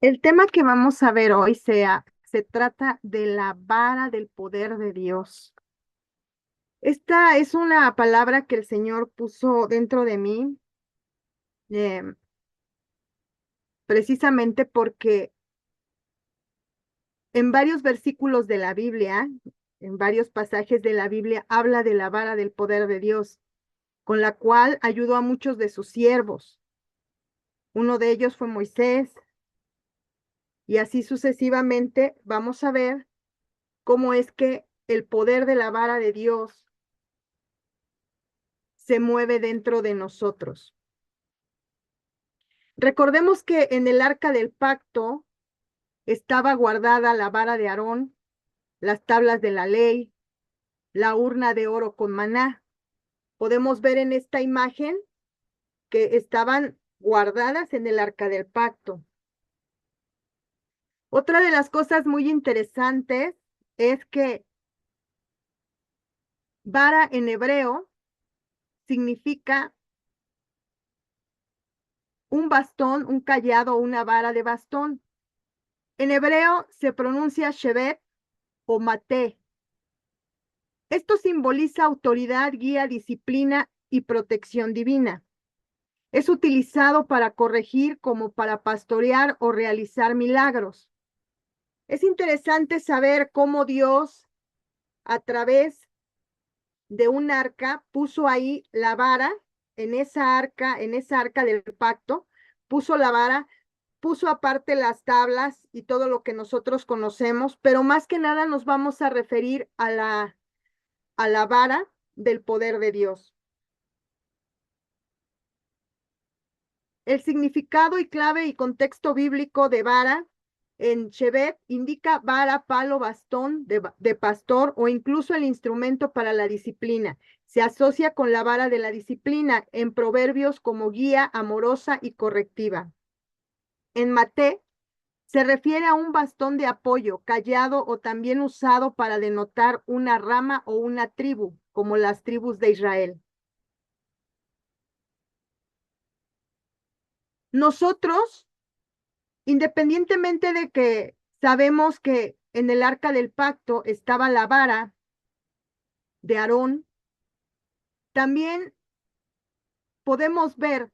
El tema que vamos a ver hoy se trata de la vara del poder de Dios. Esta es una palabra que el Señor puso dentro de mí, eh, precisamente porque en varios versículos de la Biblia, en varios pasajes de la Biblia, habla de la vara del poder de Dios, con la cual ayudó a muchos de sus siervos. Uno de ellos fue Moisés, y así sucesivamente vamos a ver cómo es que el poder de la vara de Dios se mueve dentro de nosotros. Recordemos que en el arca del pacto estaba guardada la vara de Aarón, las tablas de la ley, la urna de oro con maná. Podemos ver en esta imagen que estaban guardadas en el arca del pacto. Otra de las cosas muy interesantes es que vara en hebreo significa un bastón, un cayado o una vara de bastón. En hebreo se pronuncia shevet o maté. Esto simboliza autoridad, guía, disciplina y protección divina. Es utilizado para corregir como para pastorear o realizar milagros. Es interesante saber cómo Dios, a través de un arca, puso ahí la vara, en esa arca del pacto, puso la vara, puso aparte las tablas y todo lo que nosotros conocemos, pero más que nada nos vamos a referir a la vara del poder de Dios. El significado y clave y contexto bíblico de vara en Shevet indica vara, palo, bastón de pastor o incluso el instrumento para la disciplina. Se asocia con la vara de la disciplina en proverbios como guía amorosa y correctiva. En Mate se refiere a un bastón de apoyo, callado o también usado para denotar una rama o una tribu, como las tribus de Israel. Nosotros, independientemente de que sabemos que en el arca del pacto estaba la vara de Aarón, también podemos ver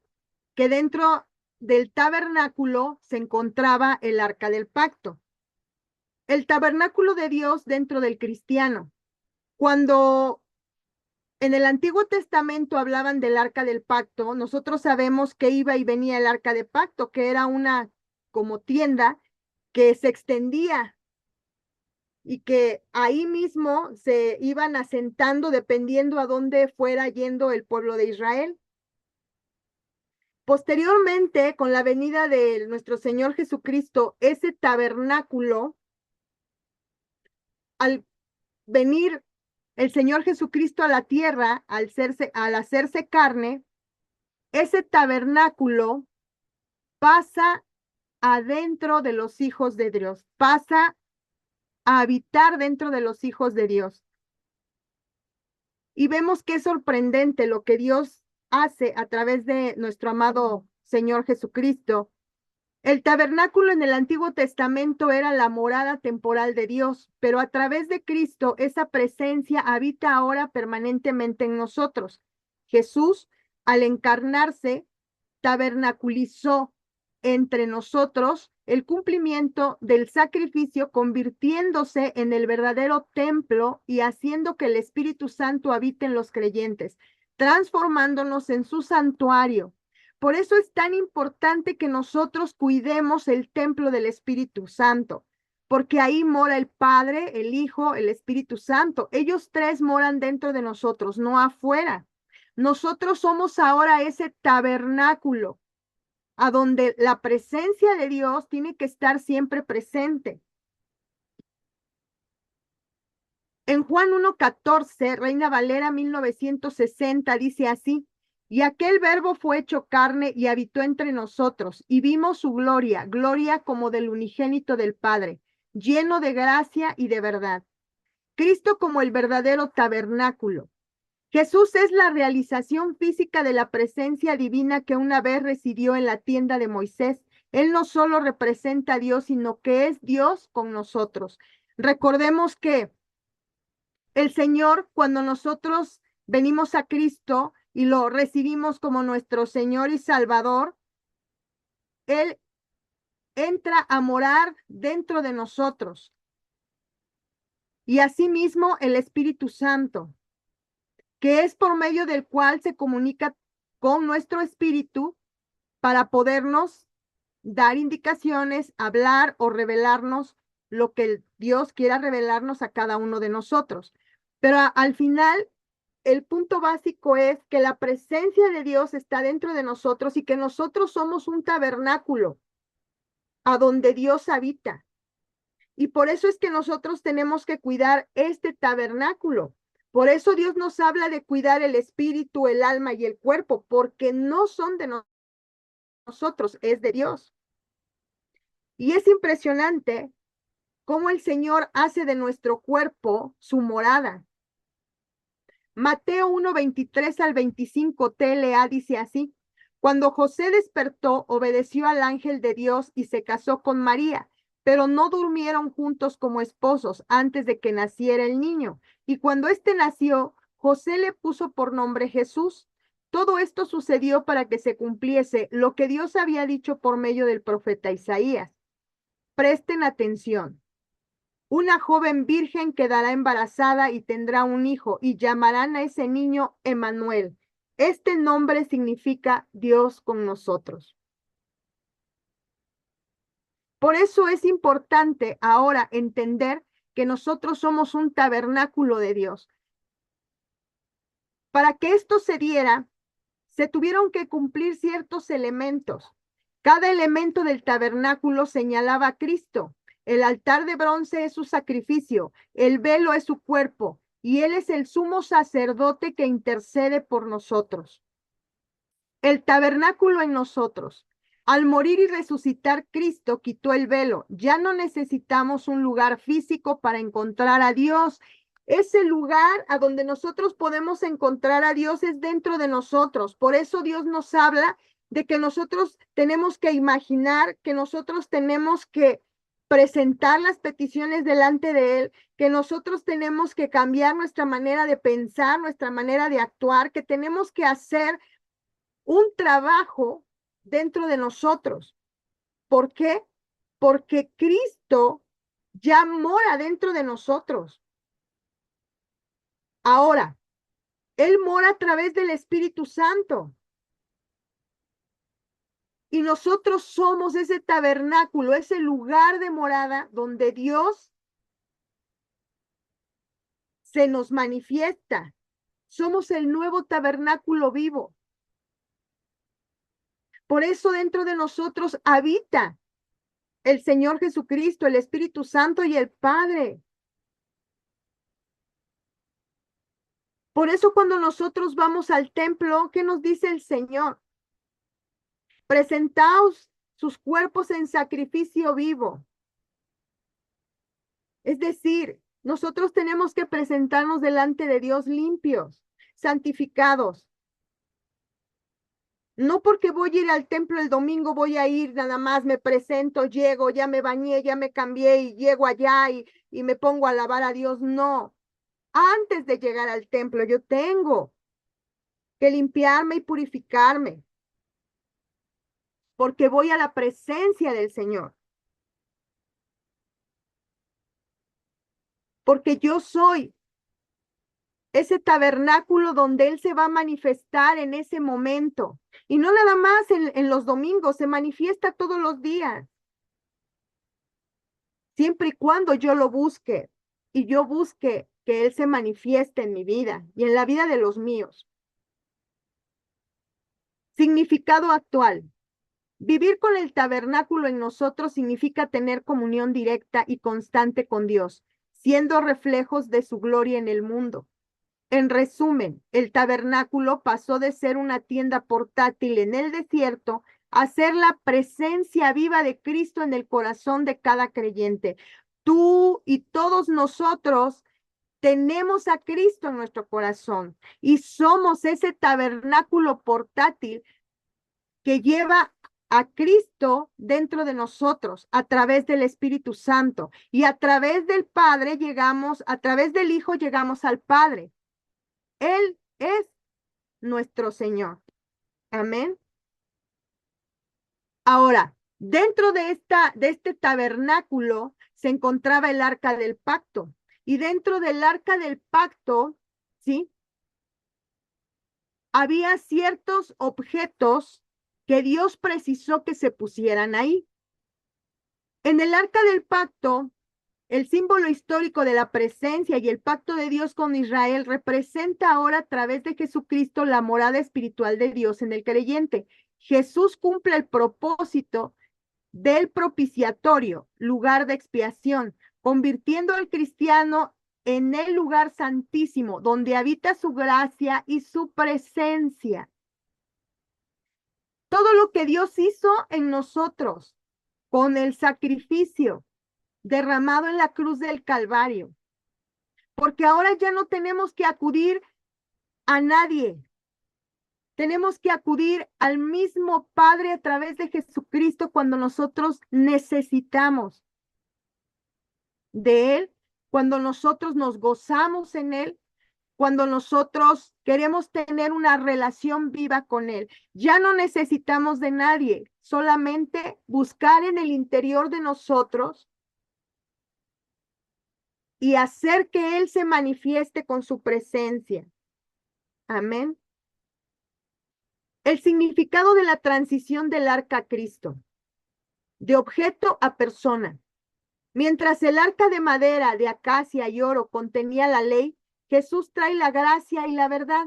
que dentro del tabernáculo se encontraba el arca del pacto. El tabernáculo de Dios dentro del cristiano. Cuando en el Antiguo Testamento hablaban del arca del pacto, nosotros sabemos que iba y venía el arca del pacto, que era una como tienda que se extendía y que ahí mismo se iban asentando dependiendo a dónde fuera yendo el pueblo de Israel. Posteriormente, con la venida de nuestro Señor Jesucristo, ese tabernáculo, al venir el Señor Jesucristo a la tierra, al hacerse carne, ese tabernáculo pasa adentro de los hijos de Dios, pasa a habitar dentro de los hijos de Dios. Y vemos que es sorprendente lo que Dios hace a través de nuestro amado Señor Jesucristo. El tabernáculo en el Antiguo Testamento era la morada temporal de Dios, pero a través de Cristo esa presencia habita ahora permanentemente en nosotros. Jesús, al encarnarse, tabernaculizó entre nosotros el cumplimiento del sacrificio, convirtiéndose en el verdadero templo y haciendo que el Espíritu Santo habite en los creyentes, transformándonos en su santuario. Por eso es tan importante que nosotros cuidemos el templo del Espíritu Santo, porque ahí mora el Padre, el Hijo, el Espíritu Santo. Ellos tres moran dentro de nosotros, no afuera. Nosotros somos ahora ese tabernáculo a donde la presencia de Dios tiene que estar siempre presente. En Juan 1:14, Reina Valera 1960, dice así: y aquel verbo fue hecho carne y habitó entre nosotros, y vimos su gloria, gloria como del unigénito del Padre, lleno de gracia y de verdad. Cristo como el verdadero tabernáculo. Jesús es la realización física de la presencia divina que una vez residió en la tienda de Moisés Él no solo representa a Dios, sino que es Dios con nosotros. Recordemos que el Señor, cuando nosotros venimos a Cristo y lo recibimos como nuestro Señor y Salvador, Él entra a morar dentro de nosotros. Y asimismo el Espíritu Santo, que es por medio del cual se comunica con nuestro espíritu para podernos dar indicaciones, hablar o revelarnos lo que Dios quiera revelarnos a cada uno de nosotros. Pero al final, el punto básico es que la presencia de Dios está dentro de nosotros y que nosotros somos un tabernáculo a donde Dios habita. Y por eso es que nosotros tenemos que cuidar este tabernáculo. Por eso Dios nos habla de cuidar el espíritu, el alma y el cuerpo, porque no son de nosotros, es de Dios. Y es impresionante cómo el Señor hace de nuestro cuerpo su morada. Mateo 1:23 al 25 TLA dice así: cuando José despertó, obedeció al ángel de Dios y se casó con María, pero no durmieron juntos como esposos antes de que naciera el niño. Y cuando éste nació, José le puso por nombre Jesús. Todo esto sucedió para que se cumpliese lo que Dios había dicho por medio del profeta Isaías. Presten atención. Una joven virgen quedará embarazada y tendrá un hijo, y llamarán a ese niño Emmanuel. Este nombre significa Dios con nosotros. Por eso es importante ahora entender que nosotros somos un tabernáculo de Dios. Para que esto se diera, se tuvieron que cumplir ciertos elementos. Cada elemento del tabernáculo señalaba a Cristo. El altar de bronce es su sacrificio, el velo es su cuerpo, y Él es el sumo sacerdote que intercede por nosotros. El tabernáculo en nosotros. Al morir y resucitar, Cristo quitó el velo. Ya no necesitamos un lugar físico para encontrar a Dios. Ese lugar a donde nosotros podemos encontrar a Dios es dentro de nosotros. Por eso Dios nos habla de que nosotros tenemos que imaginar, que nosotros tenemos que presentar las peticiones delante de Él, que nosotros tenemos que cambiar nuestra manera de pensar, nuestra manera de actuar, que tenemos que hacer un trabajo dentro de nosotros. ¿Por qué? Porque Cristo ya mora dentro de nosotros. Ahora, Él mora a través del Espíritu Santo. Y nosotros somos ese tabernáculo, ese lugar de morada donde Dios se nos manifiesta. Somos el nuevo tabernáculo vivo. Por eso dentro de nosotros habita el Señor Jesucristo, el Espíritu Santo y el Padre. Por eso cuando nosotros vamos al templo, ¿qué nos dice el Señor? Presentaos sus cuerpos en sacrificio vivo. Es decir, nosotros tenemos que presentarnos delante de Dios limpios, santificados. No porque voy a ir al templo el domingo, voy a ir nada más, me presento, llego, ya me bañé, ya me cambié y llego allá y me pongo a alabar a Dios. No, antes de llegar al templo yo tengo que limpiarme y purificarme, porque voy a la presencia del Señor. Porque yo soy ese tabernáculo donde Él se va a manifestar en ese momento. Y no nada más en los domingos, se manifiesta todos los días. Siempre y cuando yo lo busque y yo busque que Él se manifieste en mi vida y en la vida de los míos. Significado actual. Vivir con el tabernáculo en nosotros significa tener comunión directa y constante con Dios, siendo reflejos de su gloria en el mundo. En resumen, el tabernáculo pasó de ser una tienda portátil en el desierto a ser la presencia viva de Cristo en el corazón de cada creyente. Tú y todos nosotros tenemos a Cristo en nuestro corazón y somos ese tabernáculo portátil que lleva a Cristo dentro de nosotros a través del Espíritu Santo y a través del Padre llegamos, a través del Hijo llegamos al Padre. Él es nuestro Señor. Amén. Ahora, dentro de este tabernáculo se encontraba el arca del pacto y dentro del arca del pacto, ¿sí? Había ciertos objetos que Dios precisó que se pusieran ahí. En el arca del pacto, el símbolo histórico de la presencia y el pacto de Dios con Israel representa ahora a través de Jesucristo la morada espiritual de Dios en el creyente. Jesús cumple el propósito del propiciatorio, lugar de expiación, convirtiendo al cristiano en el lugar santísimo, donde habita su gracia y su presencia. Todo lo que Dios hizo en nosotros con el sacrificio derramado en la cruz del Calvario, porque ahora ya no tenemos que acudir a nadie. Tenemos que acudir al mismo Padre a través de Jesucristo cuando nosotros necesitamos de Él, cuando nosotros nos gozamos en Él, cuando nosotros queremos tener una relación viva con Él. Ya no necesitamos de nadie, solamente buscar en el interior de nosotros y hacer que Él se manifieste con su presencia. Amén. El significado de la transición del arca a Cristo, de objeto a persona. Mientras el arca de madera, de acacia y oro contenía la ley, Jesús trae la gracia y la verdad,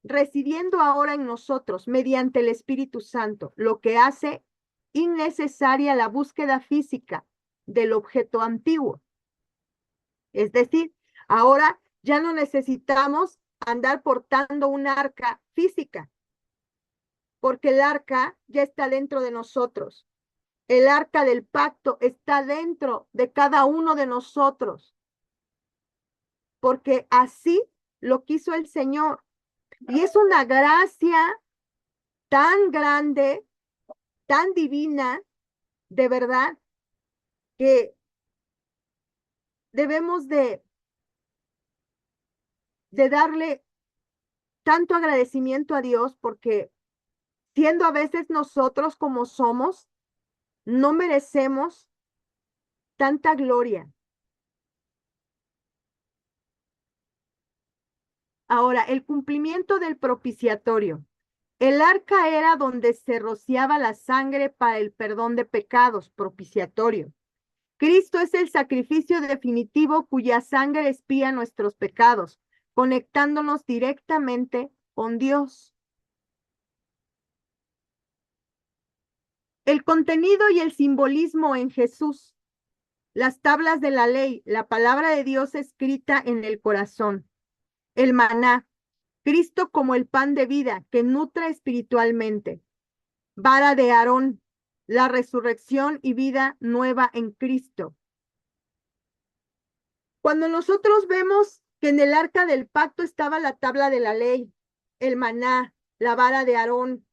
residiendo ahora en nosotros mediante el Espíritu Santo, lo que hace innecesaria la búsqueda física del objeto antiguo. Es decir, ahora ya no necesitamos andar portando un arca física, porque el arca ya está dentro de nosotros. El arca del pacto está dentro de cada uno de nosotros, porque así lo quiso el Señor. Y es una gracia tan grande, tan divina, de verdad, que debemos de darle tanto agradecimiento a Dios, porque siendo a veces nosotros como somos, no merecemos tanta gloria. Ahora, el cumplimiento del propiciatorio. El arca era donde se rociaba la sangre para el perdón de pecados, propiciatorio. Cristo es el sacrificio definitivo cuya sangre expía nuestros pecados, conectándonos directamente con Dios. El contenido y el simbolismo en Jesús. Las tablas de la ley, la palabra de Dios escrita en el corazón. El maná, Cristo como el pan de vida que nutre espiritualmente. Vara de Aarón, la resurrección y vida nueva en Cristo. Cuando nosotros vemos que en el arca del pacto estaba la tabla de la ley, el maná, la vara de Aarón,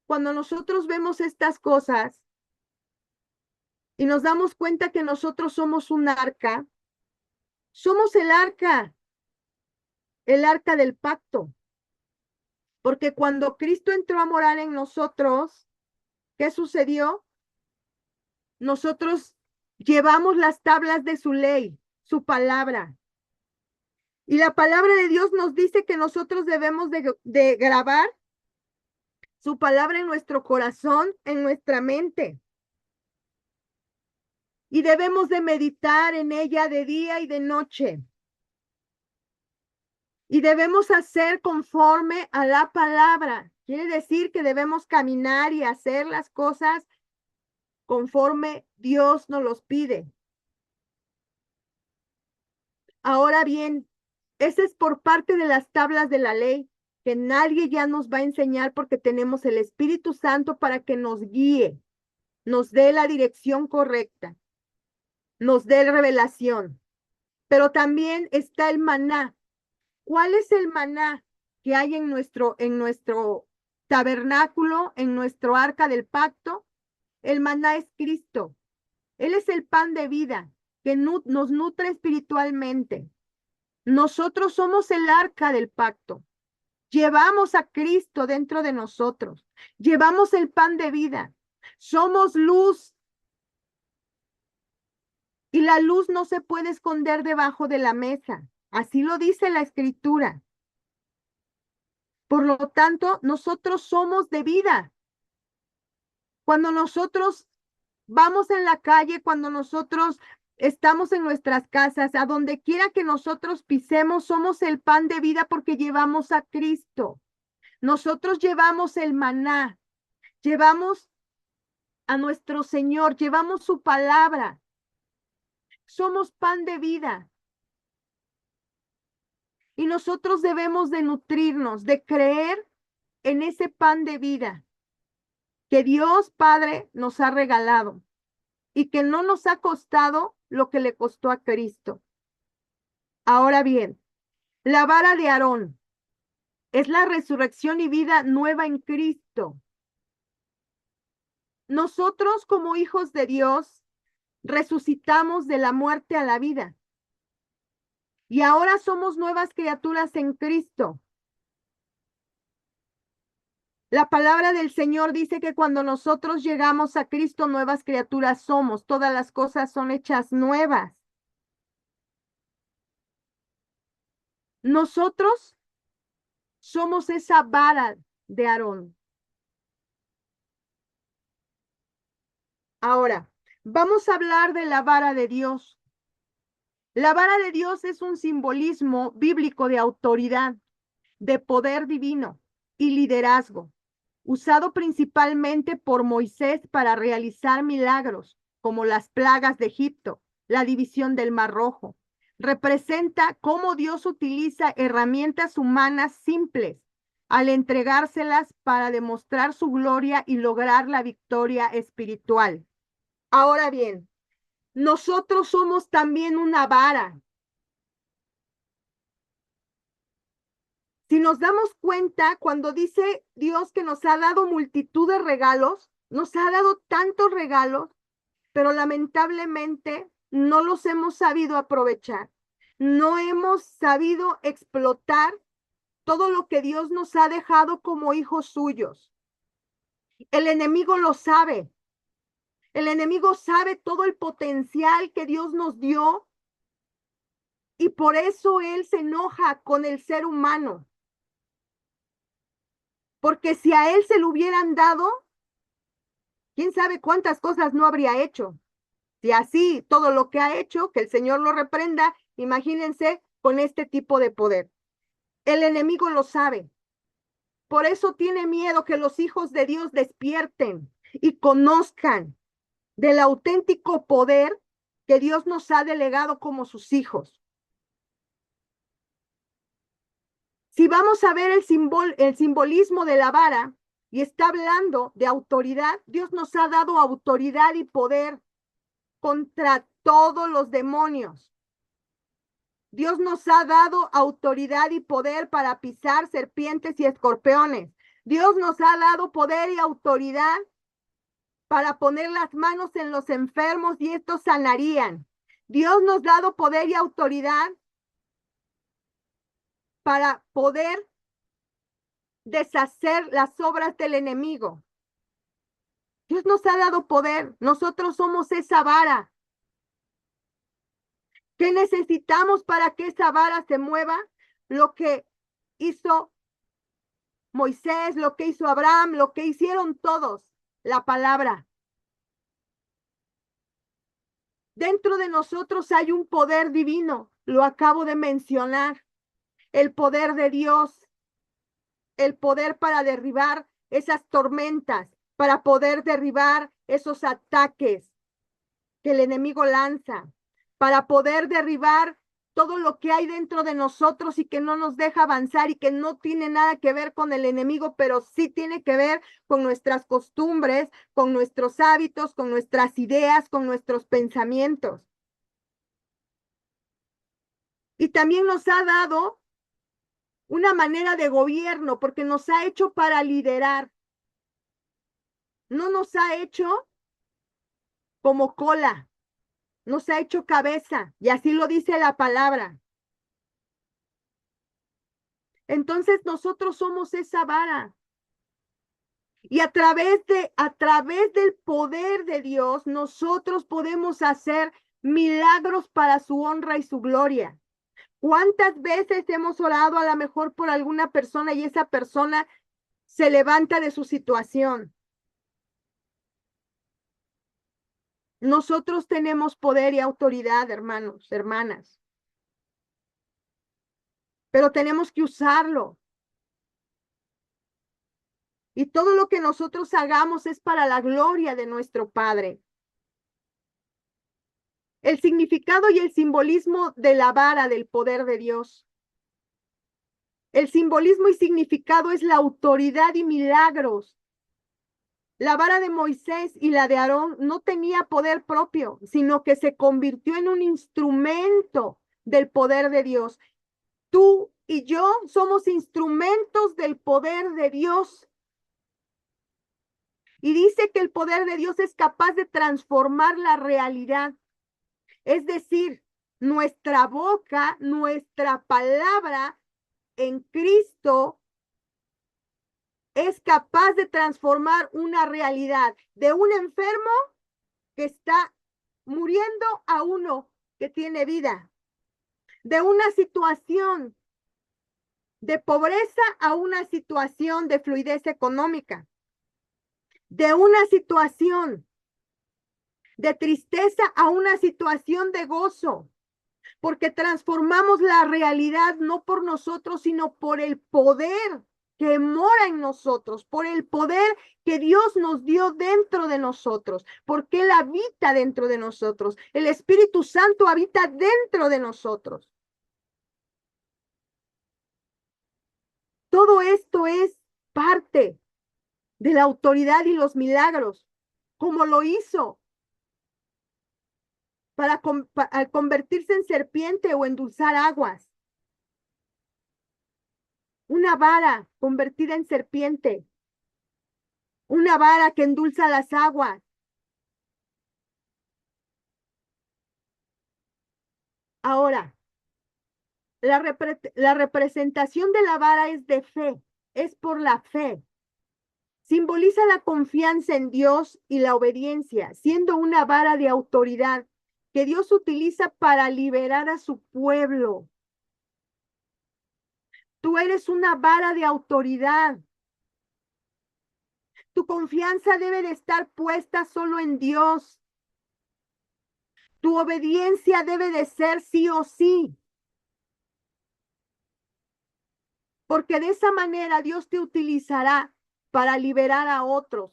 cuando nosotros vemos estas cosas y nos damos cuenta que nosotros somos un arca, somos el arca del pacto. Porque cuando Cristo entró a morar en nosotros, ¿qué sucedió? Nosotros llevamos las tablas de su ley, su palabra. Y la palabra de Dios nos dice que nosotros debemos de grabar su palabra en nuestro corazón, en nuestra mente. Y debemos de meditar en ella de día y de noche. Y debemos hacer conforme a la palabra. Quiere decir que debemos caminar y hacer las cosas conforme Dios nos los pide. Ahora bien, ese es por parte de las tablas de la ley, que nadie ya nos va a enseñar porque tenemos el Espíritu Santo para que nos guíe, nos dé la dirección correcta, nos dé revelación. Pero también está el maná. ¿Cuál es el maná que hay en nuestro tabernáculo, en nuestro arca del pacto. El maná es Cristo. Él es el pan de vida que nos nutre espiritualmente. Nosotros somos el arca del pacto. Llevamos a Cristo dentro de nosotros. Llevamos el pan de vida. Somos luz. Y la luz no se puede esconder debajo de la mesa. Así lo dice la Escritura. Por lo tanto, nosotros somos de vida. Cuando nosotros vamos en la calle, cuando nosotros estamos en nuestras casas, a donde quiera que nosotros pisemos, somos el pan de vida porque llevamos a Cristo. Nosotros llevamos el maná, llevamos a nuestro Señor, llevamos su palabra. Somos pan de vida. Y nosotros debemos de nutrirnos, de creer en ese pan de vida que Dios Padre nos ha regalado y que no nos ha costado lo que le costó a Cristo. Ahora bien, la vara de Aarón es la resurrección y vida nueva en Cristo. Nosotros como hijos de Dios resucitamos de la muerte a la vida. Y ahora somos nuevas criaturas en Cristo. La palabra del Señor dice que cuando nosotros llegamos a Cristo, nuevas criaturas somos. Todas las cosas son hechas nuevas. Nosotros somos esa vara de Aarón. Ahora, vamos a hablar de la vara de Dios. La vara de Dios es un simbolismo bíblico de autoridad, de poder divino y liderazgo, usado principalmente por Moisés para realizar milagros, como las plagas de Egipto, la división del Mar Rojo. Representa cómo Dios utiliza herramientas humanas simples al entregárselas para demostrar su gloria y lograr la victoria espiritual. Ahora bien, nosotros somos también una vara. Si nos damos cuenta, cuando dice Dios que nos ha dado multitud de regalos, nos ha dado tantos regalos, pero lamentablemente no los hemos sabido aprovechar. No hemos sabido explotar todo lo que Dios nos ha dejado como hijos suyos. El enemigo lo sabe. El enemigo sabe todo el potencial que Dios nos dio y por eso él se enoja con el ser humano. Porque si a él se lo hubieran dado, quién sabe cuántas cosas no habría hecho. Si así todo lo que ha hecho, que el Señor lo reprenda, imagínense con este tipo de poder. El enemigo lo sabe. Por eso tiene miedo que los hijos de Dios despierten y conozcan del auténtico poder que Dios nos ha delegado como sus hijos. Si vamos a ver el simbolismo de la vara y está hablando de autoridad, Dios nos ha dado autoridad y poder contra todos los demonios. Dios nos ha dado autoridad y poder para pisar serpientes y escorpiones. Dios nos ha dado poder y autoridad para poner las manos en los enfermos y estos sanarían. Dios nos ha dado poder y autoridad para poder deshacer las obras del enemigo. Dios nos ha dado poder. Nosotros somos esa vara. ¿Qué necesitamos para que esa vara se mueva? Lo que hizo Moisés, lo que hizo Abraham, lo que hicieron todos, la palabra. Dentro de nosotros hay un poder divino, lo acabo de mencionar, el poder de Dios, el poder para derribar esas tormentas, para poder derribar esos ataques que el enemigo lanza, para poder derribar todo lo que hay dentro de nosotros y que no nos deja avanzar y que no tiene nada que ver con el enemigo, pero sí tiene que ver con nuestras costumbres, con nuestros hábitos, con nuestras ideas, con nuestros pensamientos. Y también nos ha dado una manera de gobierno, porque nos ha hecho para liderar. No nos ha hecho como cola, nos ha hecho cabeza, y así lo dice la palabra. Entonces nosotros somos esa vara. Y a través del poder de Dios, nosotros podemos hacer milagros para su honra y su gloria. ¿Cuántas veces hemos orado a lo mejor por alguna persona y esa persona se levanta de su situación? Nosotros tenemos poder y autoridad, hermanos, hermanas, pero tenemos que usarlo. Y todo lo que nosotros hagamos es para la gloria de nuestro Padre. El significado y el simbolismo de la vara del poder de Dios. El simbolismo y significado es la autoridad y milagros. La vara de Moisés y la de Aarón no tenía poder propio, sino que se convirtió en un instrumento del poder de Dios. Tú y yo somos instrumentos del poder de Dios. Y dice que el poder de Dios es capaz de transformar la realidad. Es decir, nuestra boca, nuestra palabra en Cristo es capaz de transformar una realidad de un enfermo que está muriendo a uno que tiene vida, de una situación de pobreza a una situación de fluidez económica, de una situación de tristeza a una situación de gozo, porque transformamos la realidad no por nosotros, sino por el poder que mora en nosotros, por el poder que Dios nos dio dentro de nosotros, porque Él habita dentro de nosotros. El Espíritu Santo habita dentro de nosotros. Todo esto es parte de la autoridad y los milagros, como lo hizo al convertirse en serpiente o endulzar aguas. Una vara convertida en serpiente, una vara que endulza las aguas. Ahora, la representación de la vara es de fe, es por la fe. Simboliza la confianza en Dios y la obediencia, siendo una vara de autoridad que Dios utiliza para liberar a su pueblo. Tú eres una vara de autoridad. Tu confianza debe de estar puesta solo en Dios. Tu obediencia debe de ser sí o sí. Porque de esa manera Dios te utilizará para liberar a otros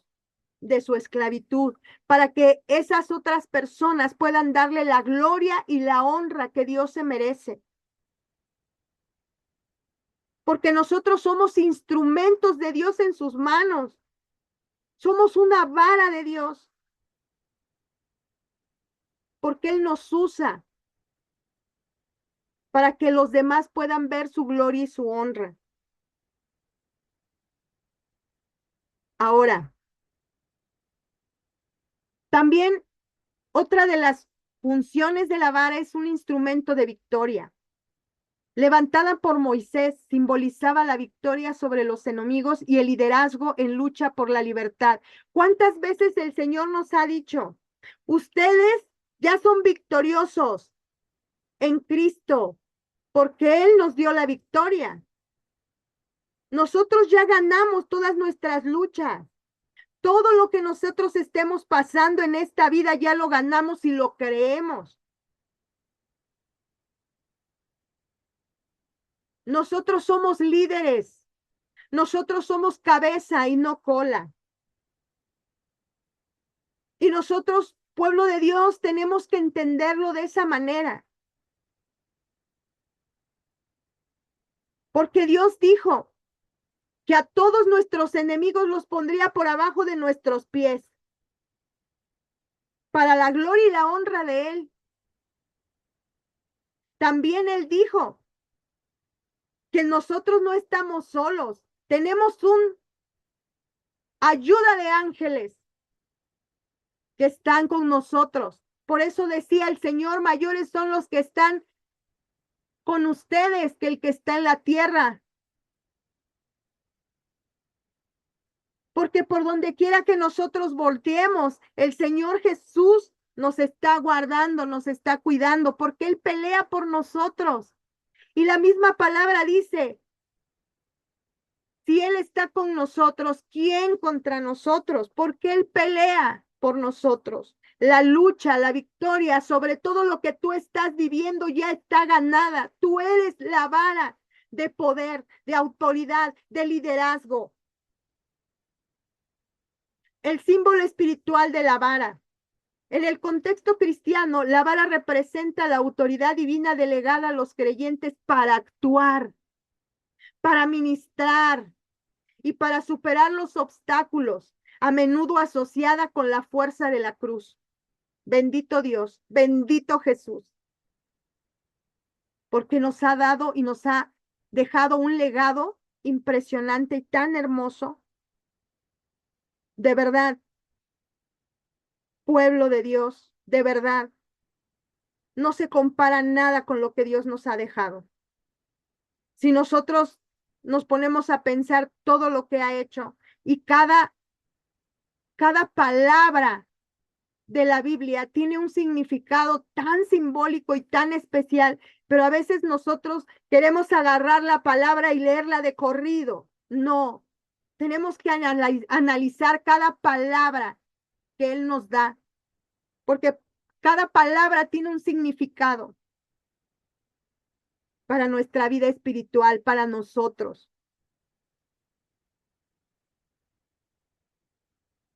de su esclavitud, para que esas otras personas puedan darle la gloria y la honra que Dios se merece. Porque nosotros somos instrumentos de Dios en sus manos. Somos una vara de Dios. Porque Él nos usa para que los demás puedan ver su gloria y su honra. Ahora, también otra de las funciones de la vara es un instrumento de victoria. Levantada por Moisés, simbolizaba la victoria sobre los enemigos y el liderazgo en lucha por la libertad. ¿Cuántas veces el Señor nos ha dicho, ustedes ya son victoriosos en Cristo, porque Él nos dio la victoria? Nosotros ya ganamos todas nuestras luchas. Todo lo que nosotros estemos pasando en esta vida ya lo ganamos y lo creemos. Nosotros somos líderes. Nosotros somos cabeza y no cola. Y nosotros, pueblo de Dios, tenemos que entenderlo de esa manera. Porque Dios dijo que a todos nuestros enemigos los pondría por abajo de nuestros pies, para la gloria y la honra de Él. También Él dijo que nosotros no estamos solos. Tenemos un ayuda de ángeles que están con nosotros. Por eso decía el Señor, mayores son los que están con ustedes que el que está en la tierra. Porque por donde quiera que nosotros volteemos, el Señor Jesús nos está guardando, nos está cuidando, porque Él pelea por nosotros. Y la misma palabra dice, si Él está con nosotros, ¿quién contra nosotros? Porque Él pelea por nosotros. La lucha, la victoria sobre todo lo que tú estás viviendo ya está ganada. Tú eres la vara de poder, de autoridad, de liderazgo. El símbolo espiritual de la vara. En el contexto cristiano, la vara representa la autoridad divina delegada a los creyentes para actuar, para ministrar y para superar los obstáculos, a menudo asociada con la fuerza de la cruz. Bendito Dios, bendito Jesús, porque nos ha dado y nos ha dejado un legado impresionante y tan hermoso. De verdad, pueblo de Dios, de verdad, no se compara nada con lo que Dios nos ha dejado. Si nosotros nos ponemos a pensar todo lo que ha hecho y cada palabra de la Biblia tiene un significado tan simbólico y tan especial, pero a veces nosotros queremos agarrar la palabra y leerla de corrido. No, tenemos que analizar cada palabra que Él nos da, porque cada palabra tiene un significado para nuestra vida espiritual, para nosotros.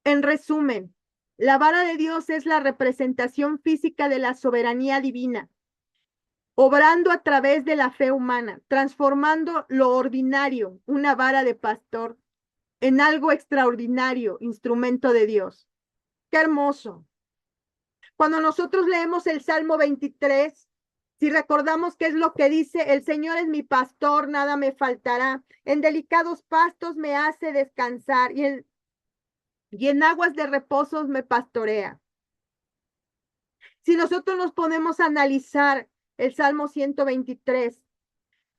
En resumen, la vara de Dios es la representación física de la soberanía divina, obrando a través de la fe humana, transformando lo ordinario, una vara de pastor, en algo extraordinario, instrumento de Dios. ¡Qué hermoso! Cuando nosotros leemos el Salmo 23, si recordamos qué es lo que dice, el Señor es mi pastor, nada me faltará. En delicados pastos me hace descansar y en aguas de reposo me pastorea. Si nosotros nos ponemos a analizar el Salmo 123,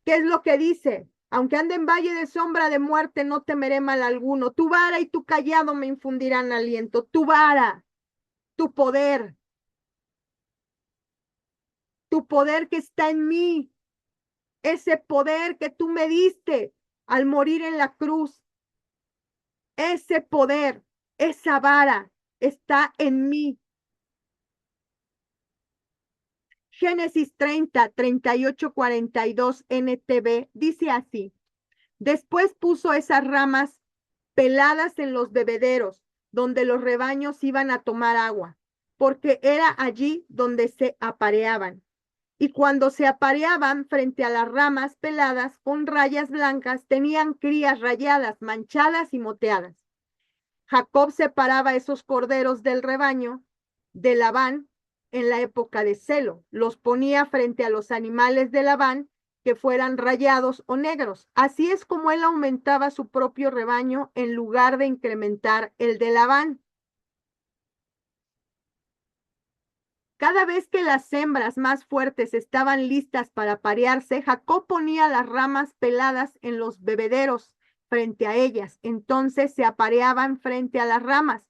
¿qué es lo que dice? Aunque ande en valle de sombra de muerte, no temeré mal alguno. Tu vara y tu cayado me infundirán aliento. Tu vara, tu poder que está en mí, ese poder que tú me diste al morir en la cruz, ese poder, esa vara está en mí. Génesis 30, 38, 42 NTV dice así: después puso esas ramas peladas en los bebederos, donde los rebaños iban a tomar agua, porque era allí donde se apareaban. Y cuando se apareaban frente a las ramas peladas con rayas blancas, tenían crías rayadas, manchadas y moteadas. Jacob separaba esos corderos del rebaño de Labán en la época de celo. Los ponía frente a los animales de Labán que fueran rayados o negros. Así es como él aumentaba su propio rebaño en lugar de incrementar el de Labán. Cada vez que las hembras más fuertes estaban listas para aparearse, Jacob ponía las ramas peladas en los bebederos frente a ellas. Entonces se apareaban frente a las ramas,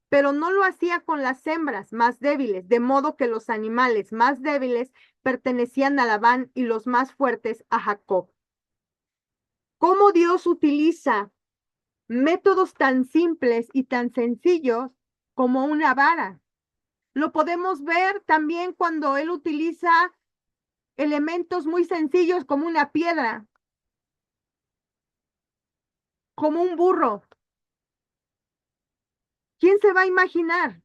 pero no lo hacía con las hembras más débiles, de modo que los animales más débiles pertenecían a Labán y los más fuertes a Jacob. ¿Cómo Dios utiliza métodos tan simples y tan sencillos como una vara? Lo podemos ver también cuando Él utiliza elementos muy sencillos como una piedra, como un burro. ¿Quién se va a imaginar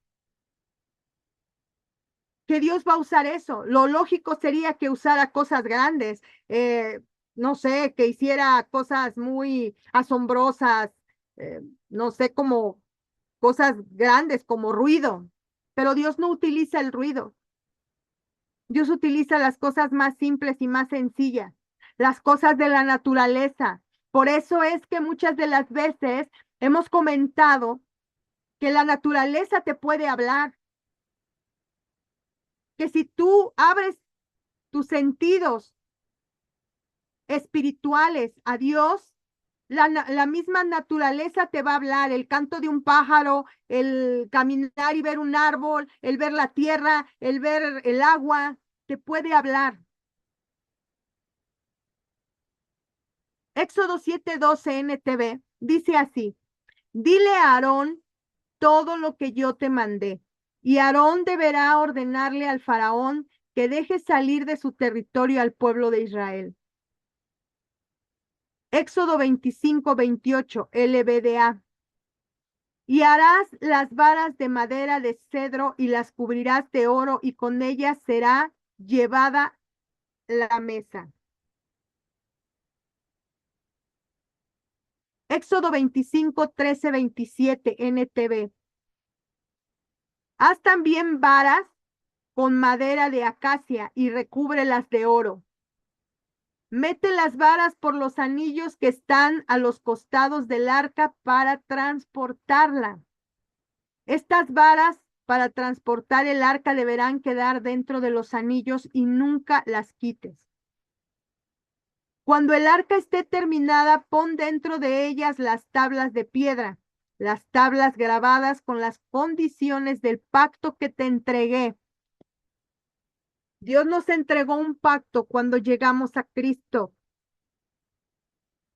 que Dios va a usar eso? Lo lógico sería que usara cosas grandes, no sé, que hiciera cosas muy asombrosas, no sé, como cosas grandes, como ruido. Pero Dios no utiliza el ruido. Dios utiliza las cosas más simples y más sencillas. las cosas de la naturaleza. Por eso es que muchas de las veces hemos comentado que la naturaleza te puede hablar, que si tú abres tus sentidos espirituales a Dios, la misma naturaleza te va a hablar, el canto de un pájaro, el caminar y ver un árbol, el ver la tierra, el ver el agua, te puede hablar. Éxodo 7:12 NTV dice así: dile a Aarón todo lo que yo te mandé, y Aarón deberá ordenarle al faraón que deje salir de su territorio al pueblo de Israel. Éxodo 25:28 LBDA. Y harás las varas de madera de cedro y las cubrirás de oro, y con ellas será llevada la mesa. Éxodo 25:13-27 NTV. Haz también varas con madera de acacia y recúbrelas de oro. Mete las varas por los anillos que están a los costados del arca para transportarla. Estas varas para transportar el arca deberán quedar dentro de los anillos y nunca las quites. Cuando el arca esté terminada, pon dentro de ellas las tablas de piedra, las tablas grabadas con las condiciones del pacto que te entregué. Dios nos entregó un pacto cuando llegamos a Cristo.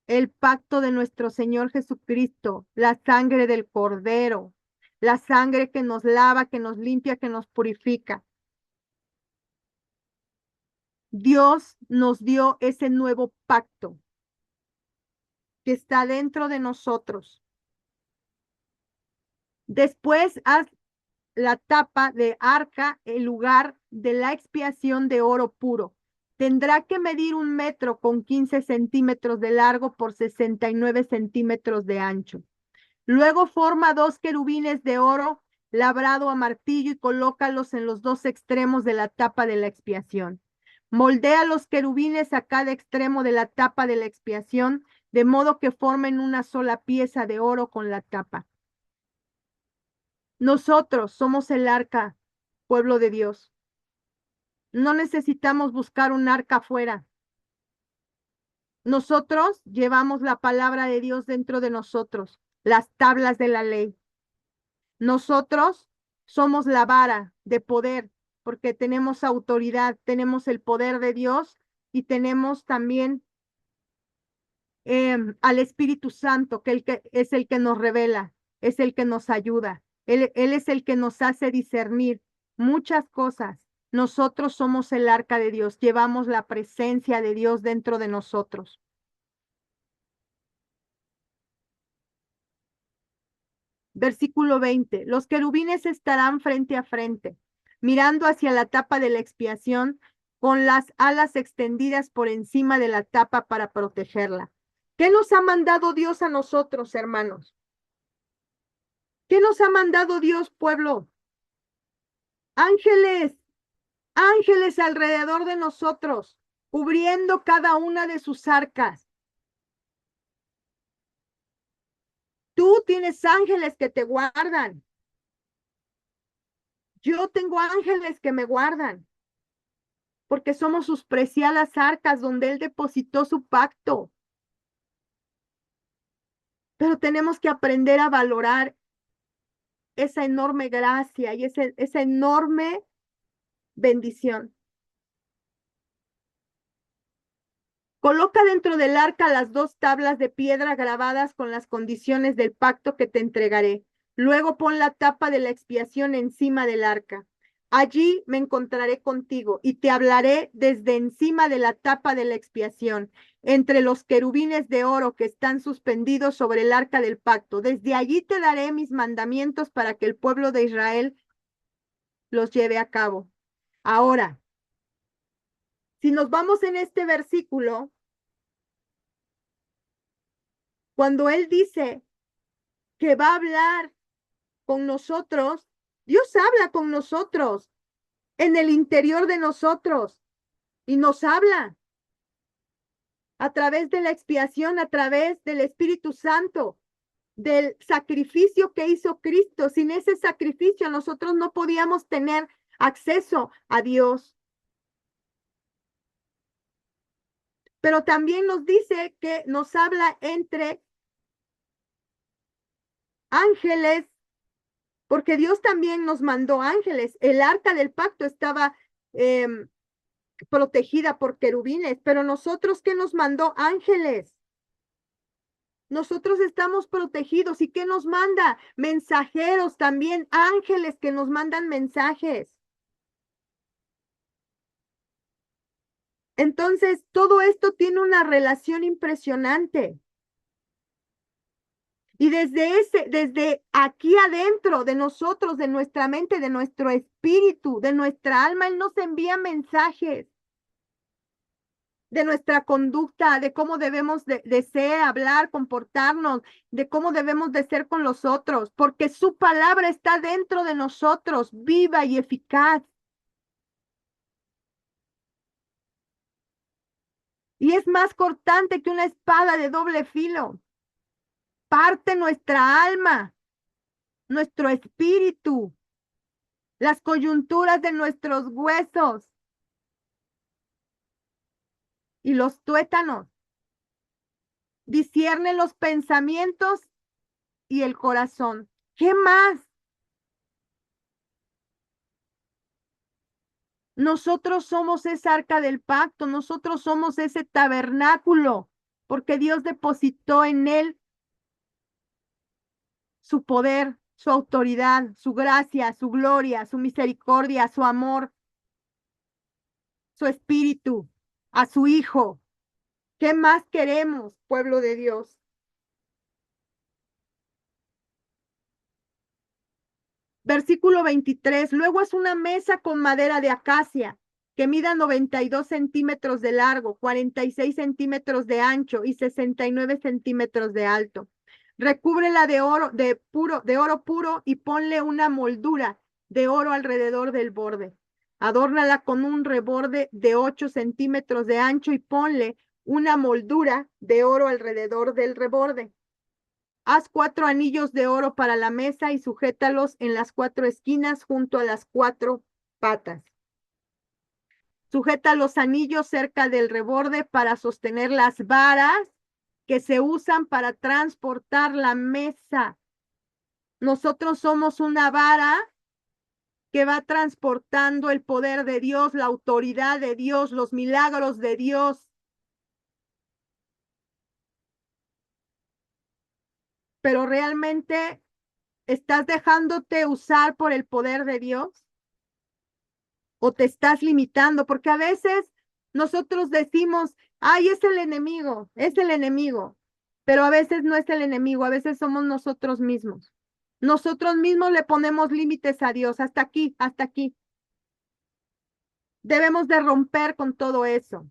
El pacto de nuestro Señor Jesucristo, la sangre del Cordero, la sangre que nos lava, que nos limpia, que nos purifica. Dios nos dio ese nuevo pacto que está dentro de nosotros. Después haz la tapa de arca, el lugar de la expiación de oro puro. Tendrá que medir 1 metro con 15 centímetros de largo por 69 centímetros de ancho. Luego forma 2 querubines de oro labrado a martillo y colócalos en los 2 extremos de la tapa de la expiación. Moldea los querubines a cada extremo de la tapa de la expiación, de modo que formen una sola pieza de oro con la tapa. Nosotros somos el arca, pueblo de Dios. No necesitamos buscar un arca afuera. Nosotros llevamos la palabra de Dios dentro de nosotros, las tablas de la ley. Nosotros somos la vara de poder, porque tenemos autoridad, tenemos el poder de Dios y tenemos también al Espíritu Santo, que es el que nos revela, es el que nos ayuda. Él es el que nos hace discernir muchas cosas. Nosotros somos el arca de Dios, llevamos la presencia de Dios dentro de nosotros. Versículo 20. Los querubines estarán frente a frente, mirando hacia la tapa de la expiación, con las alas extendidas por encima de la tapa para protegerla. ¿Qué nos ha mandado Dios a nosotros, hermanos? ¿Qué nos ha mandado Dios, pueblo? Ángeles, ángeles alrededor de nosotros, cubriendo cada una de sus arcas. Tú tienes ángeles que te guardan. Yo tengo ángeles que me guardan, porque somos sus preciadas arcas donde Él depositó su pacto. Pero tenemos que aprender a valorar esa enorme gracia y esa enorme bendición. Coloca dentro del arca las 2 tablas de piedra grabadas con las condiciones del pacto que te entregaré. Luego pon la tapa de la expiación encima del arca. Allí me encontraré contigo y te hablaré desde encima de la tapa de la expiación, entre los querubines de oro que están suspendidos sobre el arca del pacto. Desde allí te daré mis mandamientos para que el pueblo de Israel los lleve a cabo. Ahora, si nos vamos en este versículo, cuando Él dice que va a hablar con nosotros, Dios habla con nosotros en el interior de nosotros y nos habla. a través de la expiación, a través del Espíritu Santo, del sacrificio que hizo Cristo. Sin ese sacrificio nosotros no podíamos tener acceso a Dios. Pero también nos dice que nos habla entre ángeles, porque Dios también nos mandó ángeles. El arca del pacto estaba protegida por querubines, pero nosotros, ¿qué nos mandó? Ángeles. Nosotros estamos protegidos. ¿Y qué nos manda? Mensajeros también, ángeles que nos mandan mensajes. Entonces, todo esto tiene una relación impresionante. Y desde aquí adentro de nosotros, de nuestra mente, de nuestro espíritu, de nuestra alma, Él nos envía mensajes de nuestra conducta, de cómo debemos de ser, hablar, comportarnos, de cómo debemos de ser con los otros, porque su palabra está dentro de nosotros, viva y eficaz. Y es más cortante que una espada de doble filo. Parte nuestra alma, nuestro espíritu, las coyunturas de nuestros huesos y los tuétanos. Discierne los pensamientos y el corazón. ¿Qué más? Nosotros somos esa arca del pacto, nosotros somos ese tabernáculo, porque Dios depositó en él su poder, su autoridad, su gracia, su gloria, su misericordia, su amor, su espíritu, a su Hijo. ¿Qué más queremos, pueblo de Dios? Versículo 23. Luego es una mesa con madera de acacia que mida 92 centímetros de largo, 46 centímetros de ancho y 69 centímetros de alto. Recúbrela de oro, de oro puro y ponle una moldura de oro alrededor del borde. Adórnala con un reborde de 8 centímetros de ancho y ponle una moldura de oro alrededor del reborde. Haz 4 anillos de oro para la mesa y sujétalos en las 4 esquinas junto a las 4 patas. Sujeta los anillos cerca del reborde para sostener las varas que se usan para transportar la mesa. Nosotros somos una vara que va transportando el poder de Dios, la autoridad de Dios, los milagros de Dios. Pero realmente ¿estás dejándote usar por el poder de Dios? ¿O te estás limitando? Porque a veces nosotros decimos, ay, es el enemigo, pero a veces no es el enemigo, a veces somos nosotros mismos. Nosotros mismos le ponemos límites a Dios, hasta aquí, hasta aquí. Debemos de romper con todo eso.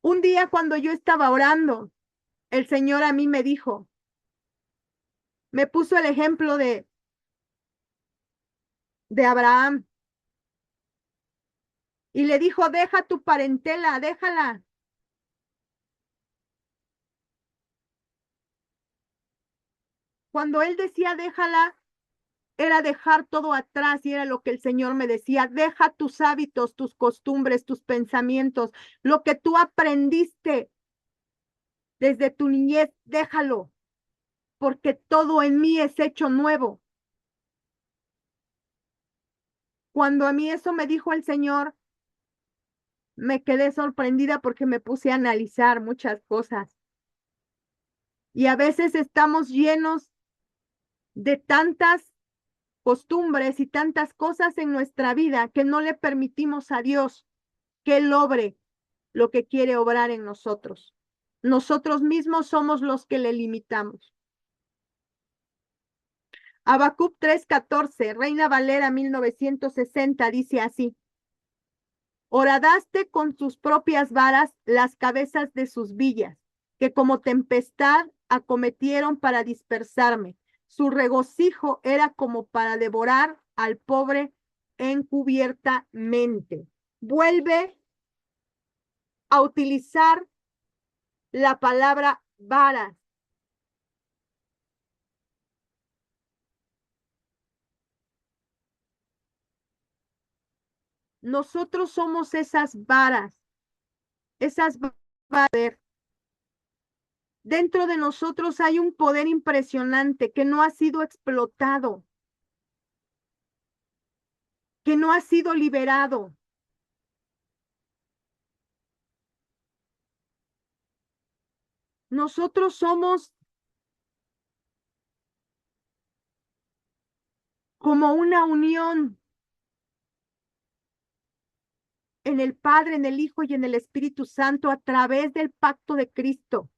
Un día cuando yo estaba orando, el Señor a mí me dijo, me puso el ejemplo de Abraham y le dijo, deja tu parentela, déjala. Cuando él decía déjala, era dejar todo atrás y era lo que el Señor me decía, deja tus hábitos, tus costumbres, tus pensamientos, lo que tú aprendiste desde tu niñez, déjalo, porque todo en mí es hecho nuevo. Cuando a mí eso me dijo el Señor, me quedé sorprendida porque me puse a analizar muchas cosas. Y a veces estamos llenos de tantas costumbres y tantas cosas en nuestra vida que no le permitimos a Dios que Él obre lo que quiere obrar en nosotros. Nosotros mismos somos los que le limitamos. Habacuc 3:14, Reina Valera 1960, dice así: horadaste con tus propias varas las cabezas de sus villas, que como tempestad acometieron para dispersarme. Su regocijo era como para devorar al pobre encubiertamente. Vuelve a utilizar la palabra varas. Nosotros somos esas varas, esas varas. Dentro de nosotros hay un poder impresionante que no ha sido explotado, que no ha sido liberado. Nosotros somos como una unión en el Padre, en el Hijo y en el Espíritu Santo a través del pacto de Cristo.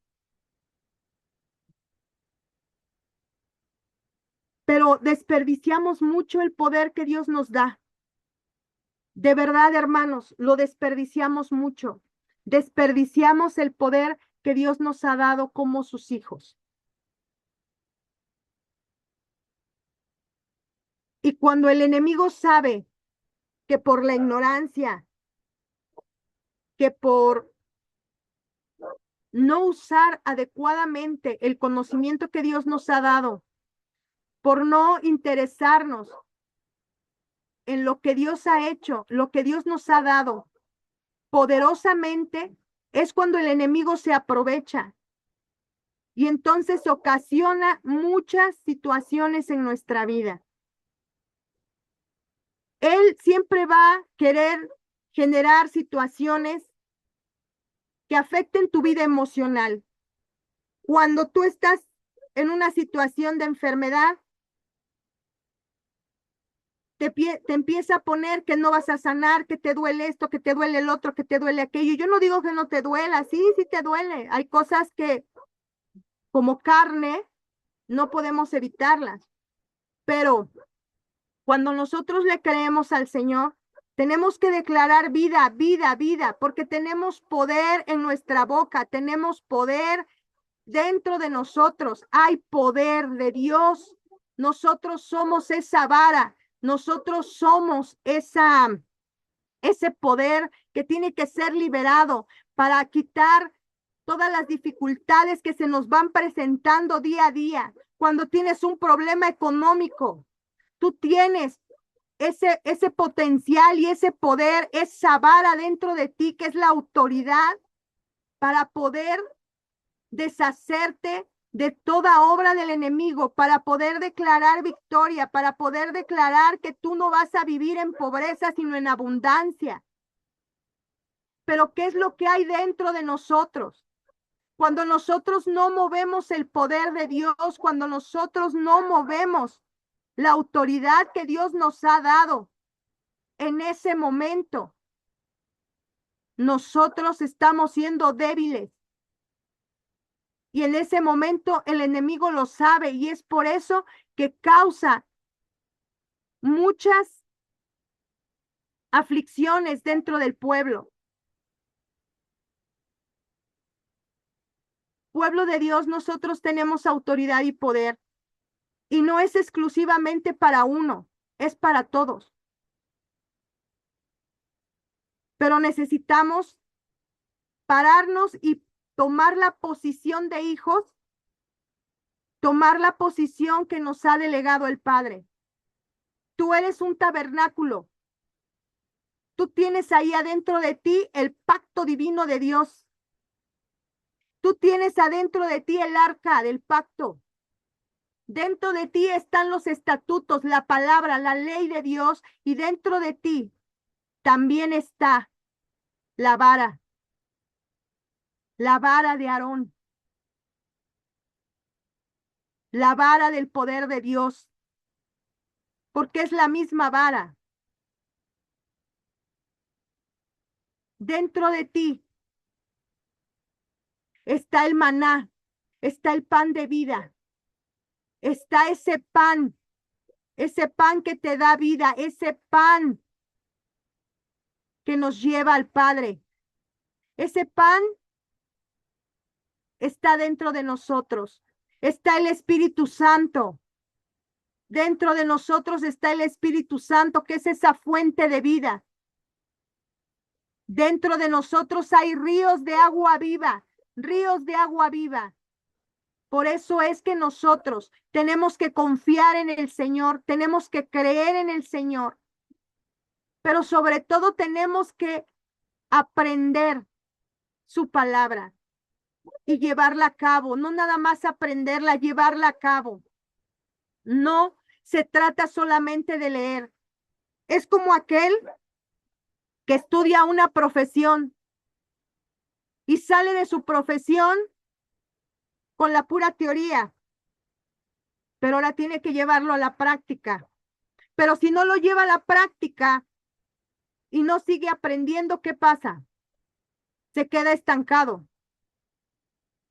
Pero desperdiciamos mucho el poder que Dios nos da. De verdad, hermanos, lo desperdiciamos mucho. Desperdiciamos el poder que Dios nos ha dado como sus hijos. Y cuando el enemigo sabe que por la ignorancia, que por no usar adecuadamente el conocimiento que Dios nos ha dado, por no interesarnos en lo que Dios ha hecho, lo que Dios nos ha dado poderosamente, es cuando el enemigo se aprovecha y entonces ocasiona muchas situaciones en nuestra vida. Él siempre va a querer generar situaciones que afecten tu vida emocional. Cuando tú estás en una situación de enfermedad, te empieza a poner que no vas a sanar, que te duele esto, que te duele el otro, que te duele aquello. Yo no digo que no te duela, sí, sí te duele. Hay cosas que como carne no podemos evitarlas, pero cuando nosotros le creemos al Señor, tenemos que declarar vida, vida, vida, porque tenemos poder en nuestra boca, tenemos poder dentro de nosotros, hay poder de Dios. Nosotros somos esa vara, nosotros somos ese poder que tiene que ser liberado para quitar todas las dificultades que se nos van presentando día a día. Cuando tienes un problema económico, tú tienes ese potencial y ese poder, esa vara dentro de ti que es la autoridad para poder deshacerte de toda obra del enemigo, para poder declarar victoria, para poder declarar que tú no vas a vivir en pobreza, sino en abundancia. Pero ¿qué es lo que hay dentro de nosotros? Cuando nosotros no movemos el poder de Dios, cuando nosotros no movemos la autoridad que Dios nos ha dado, en ese momento, nosotros estamos siendo débiles. Y en ese momento el enemigo lo sabe y es por eso que causa muchas aflicciones dentro del pueblo. Pueblo de Dios, nosotros tenemos autoridad y poder. Y no es exclusivamente para uno, es para todos. Pero necesitamos pararnos y tomar la posición de hijos, tomar la posición que nos ha delegado el Padre. Tú eres un tabernáculo. Tú tienes ahí adentro de ti el pacto divino de Dios. Tú tienes adentro de ti el arca del pacto. Dentro de ti están los estatutos, la palabra, la ley de Dios, y dentro de ti también está la vara de Aarón, la vara del poder de Dios, porque es la misma vara. Dentro de ti está el maná, está el pan de vida, está ese pan que te da vida, ese pan que nos lleva al Padre. Ese pan está dentro de nosotros. Está el Espíritu Santo. Dentro de nosotros está el Espíritu Santo, que es esa fuente de vida. Dentro de nosotros hay ríos de agua viva, ríos de agua viva. Por eso es que nosotros tenemos que confiar en el Señor, tenemos que creer en el Señor, pero sobre todo tenemos que aprender su palabra y llevarla a cabo, no nada más aprenderla, llevarla a cabo. No se trata solamente de leer. Es como aquel que estudia una profesión y sale de su profesión con la pura teoría, pero ahora tiene que llevarlo a la práctica. Pero si no lo lleva a la práctica y no sigue aprendiendo, ¿qué pasa? Se queda estancado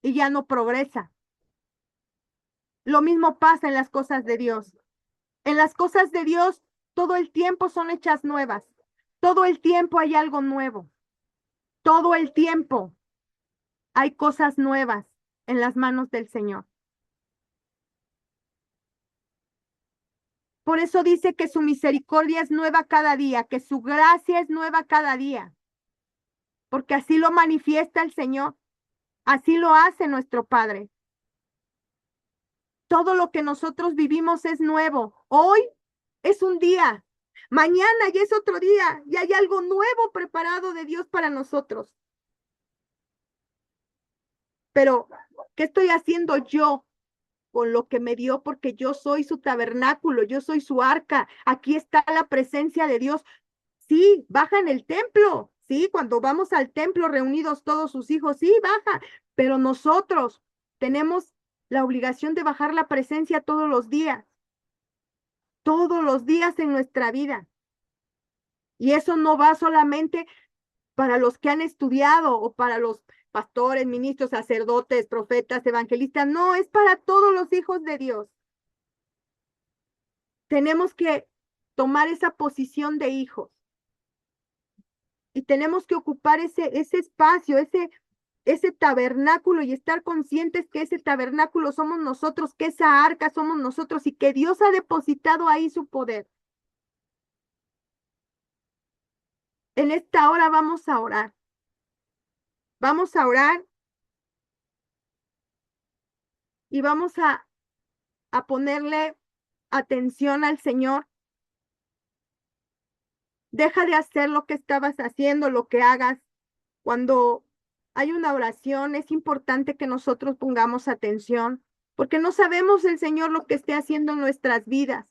y ya no progresa. Lo mismo pasa en las cosas de Dios. En las cosas de Dios, todo el tiempo son hechas nuevas. Todo el tiempo hay algo nuevo. Todo el tiempo hay cosas nuevas en las manos del Señor. Por eso dice que su misericordia es nueva cada día, que su gracia es nueva cada día, porque así lo manifiesta el Señor, así lo hace nuestro Padre. Todo lo que nosotros vivimos es nuevo. Hoy es un día, mañana ya es otro día, y hay algo nuevo preparado de Dios para nosotros. Pero, ¿qué estoy haciendo yo con lo que me dio? Porque yo soy su tabernáculo, yo soy su arca. Aquí está la presencia de Dios. Sí, baja en el templo. Sí, cuando vamos al templo reunidos todos sus hijos, sí, baja. Pero nosotros tenemos la obligación de bajar la presencia todos los días en nuestra vida. Y eso no va solamente para los que han estudiado o para los pastores, ministros, sacerdotes, profetas, evangelistas. No, es para todos los hijos de Dios. Tenemos que tomar esa posición de hijos y tenemos que ocupar ese espacio, ese tabernáculo y estar conscientes que ese tabernáculo somos nosotros, que esa arca somos nosotros y que Dios ha depositado ahí su poder. En esta hora vamos a orar. Vamos a orar y vamos a ponerle atención al Señor. Deja de hacer lo que estabas haciendo, lo que hagas. Cuando hay una oración, es importante que nosotros pongamos atención, porque no sabemos el Señor lo que esté haciendo en nuestras vidas.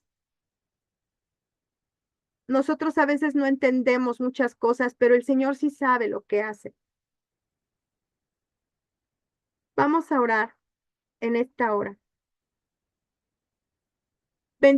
Nosotros a veces no entendemos muchas cosas, pero el Señor sí sabe lo que hace. Vamos a orar en esta hora.